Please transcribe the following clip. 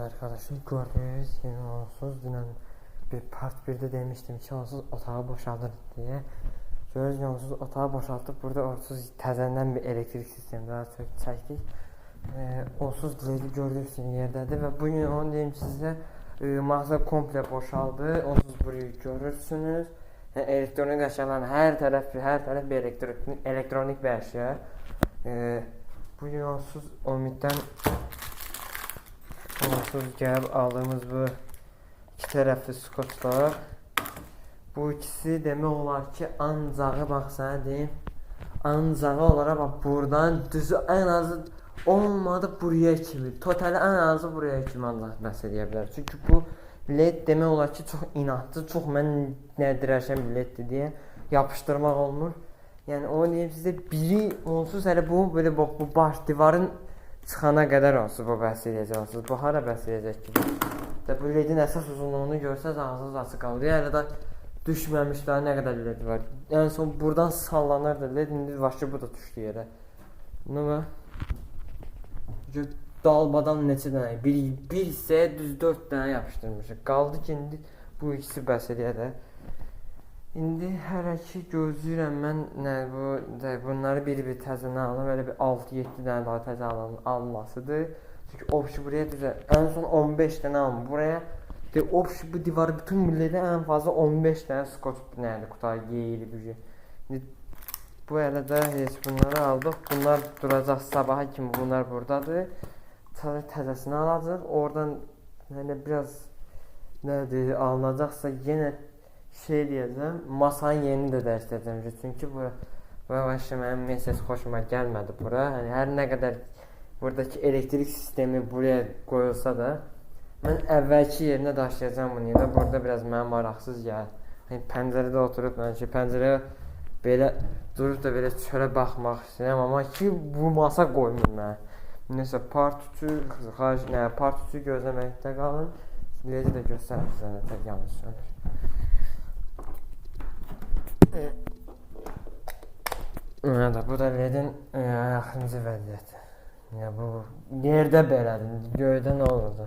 arkadaşım, gördüğünüz yeni onsuz dünən bir part 1'de demiştim ki onsuz otağı boşaldır diye. Gördüğünüz onsuz otağı boşaltıp burada onsuz təzədən bir elektrik sistemi daha çəkdik. Onsuz ledi gördüğünüz yerdədir və bugün onu deyim sizə, mağaza komple boşaldı. Onsuz burayı görürsünüz. Elektronik əşyaların hər tərəf bir elektronik bir əşya. Bugün onsuz Umiddən gəlib aldığımız bu iki tərəfli skoçlar. Bu ikisi demək olar ki, ancağı bax sənə deyim, ancağı olaraq bax buradan düzü ən azı olmadı buraya kimi, totali ən azı buraya kimi Allah bəhs edə bilər. Çünki bu led demək olar ki, çox inatlı, çox mən nədirəşən bir leddir deyə yapışdırmaq olmur. Yəni onu deyim sizə, biri onsuz hələ bu böyle bu baş divarın çıxana qədər onsuz bu bəhs edəcək. Bu hara bəhs edəcək ki? Bu ledin əsas uzunluğunu görsəz ağzınız açıq qalır. Hələ də düşməmişlər, nə qədər led var. En son buradan sallanırdı led, indi başqa bu da düşdü yerə. Nə var? Dalbadan neçə dənə? Bir hissəyə düz 4 dənə yapışdırmışıq. Qaldı ki, indi bu ikisi bəhs edədə. İndi hələ ki gözləyirəm mən bunları bir təzənə alım, elə bir 6-7 dənə daha təzə alınmasıdır. Çünki opşi buraya düzə, ən son 15 dənə alım buraya. Opşi bu divarı bütün millədə ən fazla 15 dənə skoç qutaya yeyilib. İndi bu elə də heç bunları aldıq. Bunlar duracaq sabaha kimi, bunlar buradadır. Təzəsini alacaq. Oradan biraz nədir alınacaqsa yenə şey deyəcəm, masanın yerini də dəyişdirəcəm. Çünki bu mənim mesaj xoşuma gəlmədi bura. Hər nə qədər buradakı elektrik sistemi buraya qoyulsa da, mən əvvəlki yerinə daşıyacağım bunu. Yəni burada biraz mənə maraqsız gəlir. Pəncərədə oturub, pəncərəyə belə durub da belə çölə baxmaq istəyirəm, amma ki bu masa qoymur mənə. Neysə, part 3'ü gözləməkdə qalın. Ledi də göstərir sizə nətər yanlış sönür. Bu da ledin axırıncı vəziyyəti. Bu yerdə belədir, göydə nə olurdu?